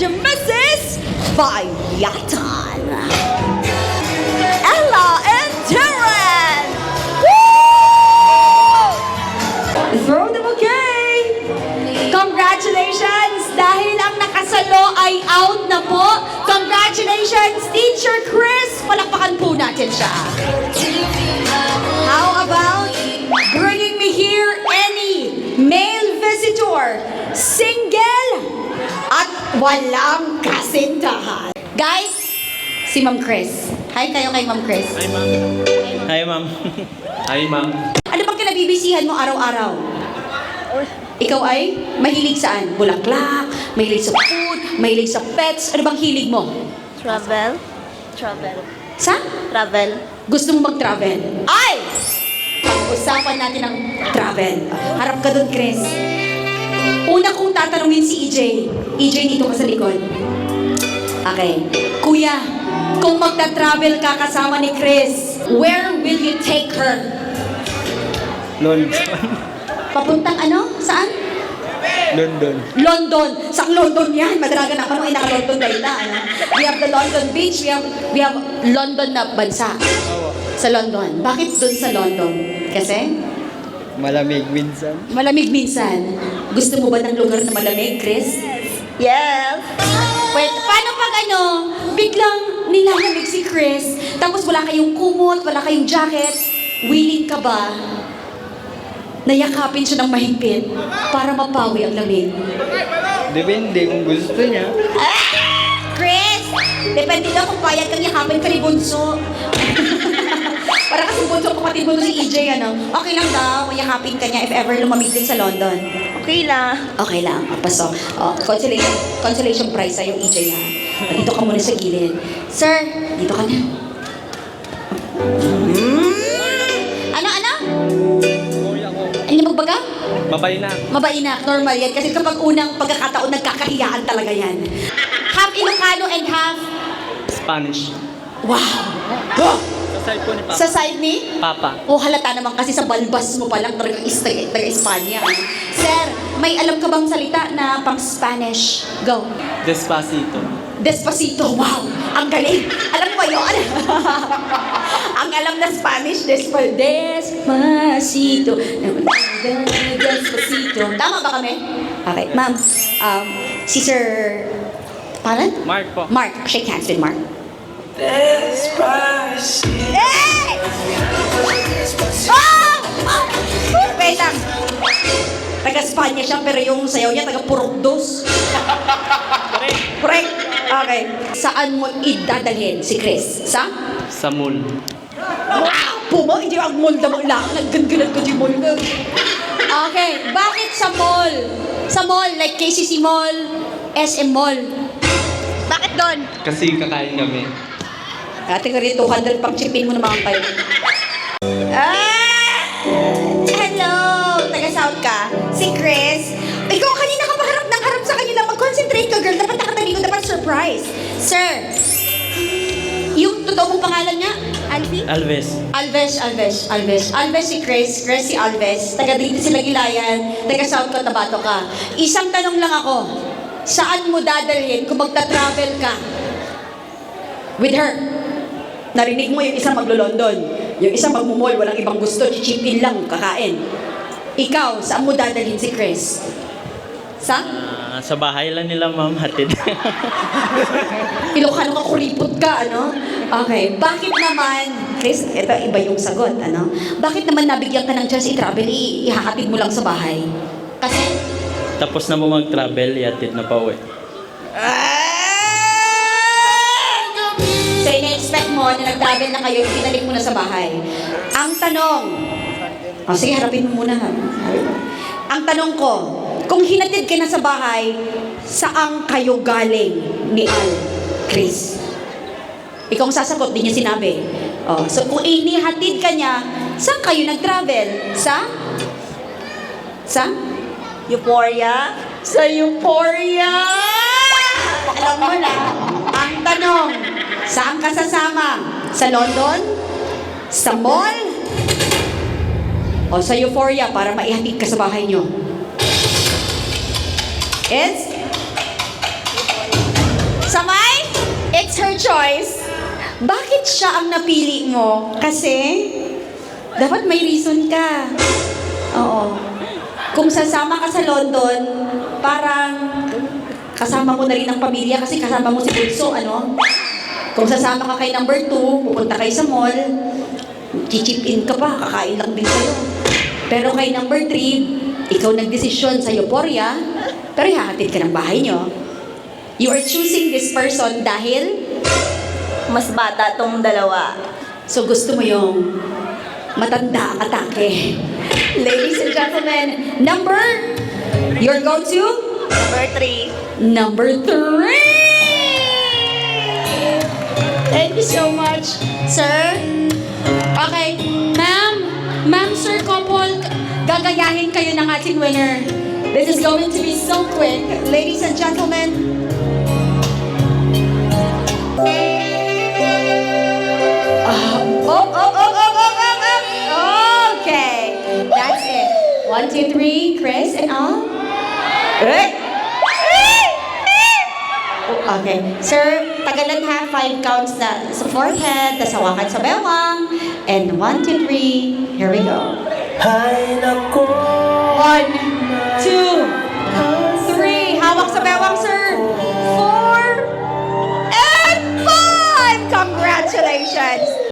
and Mrs. Bayatan. Ella and Darren! Woo! Throw the bouquet! Congratulations! Dahil ang nakasalo ay out na po. Congratulations, Teacher Chris! Palakpakan po natin siya. How about bringing me here any male visitor, single, at walang kasintahan? Guys, si Ma'am Chris. Hi kayo kay Ma'am Chris. Hi, ma'am. Hi, ma'am. Hi, ma'am. Ano bang kinabibisihan mo araw-araw? Ikaw ay mahilig saan? Bulaklak, mahilig sa food, mahilig sa pets. Ano bang hilig mo? Travel. Travel. Sa? Travel. Gusto mo mag-travel? Ay! Pag-usapan natin ang travel. Harap ka doon, Chris. Una kong tatanungin si EJ. EJ, dito ka sa likod. Okay. Kuya, kung magta-travel ka kasama ni Chris, where will you take her? London. Papuntang ano? Saan? London. London. Saan London yan? Madaragan ako nung naka-London dahil na. Ano? We have the London Beach. We have London na bansa. Sa London. Bakit dun sa London? Kasi? Malamig minsan. Malamig minsan. Gusto mo ba ng lugar na malamig, Chris? Yes. Wait, paano pag ano, biglang nilalamig si Chris, tapos wala kayong kumot, wala kayong jacket, willing ka ba na yakapin siya ng mahigpit para mapawi ang lamig? Depende kung gusto niya. Chris! Depende lang kung payag kang yakapin ka ni Bunso. Para kasi Bunso, kapatid mo to si EJ, ano? Okay lang daw, yakapin ka niya if ever lumamig din sa London. Okay lang. Okay lang, paso. Oh, consolation prize sa'yo, EJ, ha? Dito ka muna sa gilid. Sir, dito ka na. Ano? Ano magbaga? Babay na. Mabainak, normal yan. Kasi kapag unang pagkakataon, nagkakahiyaan talaga yan. Half Ilocano and half... Spanish. Wow! Sa side po ni Papa. Sa side ni? Papa. Oh, halata naman kasi sa balbas mo pa lang talagang taga-Espanya. Sir, may alam ka bang salita na pang-Spanish? Go. Despacito. Despacito. Wow! Ang galing! Alam mo yun? Ang alam na Spanish, Despacito. Despacito. Tama ba kami? Okay, ma'am. Si Sir... Paano? Mark po. Mark. Shake hands with Mark. Despacito. Hey! Oh! Wait lang. Taga-Spanya siya, pero yung sayaw niya, taga-Purokdos. Correct. Okay. Saan mo idadalhin si Chris? Sa? Sa mall. Puma, hindi ang mall na lang. Naggangalan ko di mall. Okay. Bakit sa mall? Sa mall, like KCC Mall, SM Mall. Bakit doon? Kasi kakain kami. Ate ko rin, 200 pang chipin mo naman kayo. Hello! Taga-South ka? Si Chris? Ikaw kanina ka pa harap ng harap sa kanila. Mag-concentrate ka, girl. Dapat nakatabi ko, dapat surprise. Sir, yung totoo mong pangalan niya? Alfie? Alves. Alves si Chris si Alves. Taga dito sila Gilayan. Taga South Cotabato ka. Isang tanong lang ako. Saan mo dadalhin kung magta-travel ka? With her. Narinig mo yung isa maglo-London. Yung isa magmumol, walang ibang gusto, chichipin lang, kakain. Ikaw, saan mo dadalhin si Chris? Sa? Sa bahay lang nila, ma'am, hatid. Ilocano ka, kuripot ka, ano? Okay, bakit naman, Chris, ito iba yung sagot, ano? Bakit naman nabigyan ka ng chance i-travel, ihahatid mo lang sa bahay? Kasi? Tapos na mo mag-travel, yatid na pa uwi. So, ina-expect mo na nag-travel na kayo, pinalik mo na sa bahay. Ang tanong, sige, harapin mo muna. Ang tanong ko, kung hinatid ka na sa bahay, saan kayo galing ni Al, Chris? Ikaw ang sasagot, di niya sinabi. So, kung inihatid ka niya, saan kayo nag-travel? Sa? Euphoria. Sa Euphoria! Alam mo na, ang tanong, saan ka sasama? Sa London? Sa mall? O sa Euphoria para maihatid ka sa bahay nyo? It's? Samay, it's her choice. Bakit siya ang napili mo? Kasi, dapat may reason ka. Oo. Kung sasama ka sa London, parang kasama mo na rin ang pamilya kasi kasama mo si Bunso, ano? Kung sasama ka kay number 2, pupunta kayo sa mall, chichip in ka pa, kakain lang din kayo. Pero kay number 3, ikaw nagdesisyon sa Euphoria, pero ihahatid ka ng bahay nyo. You are choosing this person dahil, Mas bata tong dalawa. so gusto mo yung matanda ang atake. Ladies and gentlemen, your go-to? Number 3. Number 3! Thank you so much, sir. Okay, ma'am, sir, couple, gagayahin kayo ng ating winner. This is going to be so quick. Ladies and gentlemen, Okay, that's it. 1, 2, 3, Chris and all. Okay. Sir, tagalan ha, 5 counts na sa forehead, tas hawakan sa bewang. And 1, 2, 3, here we go. Hay nako. 1,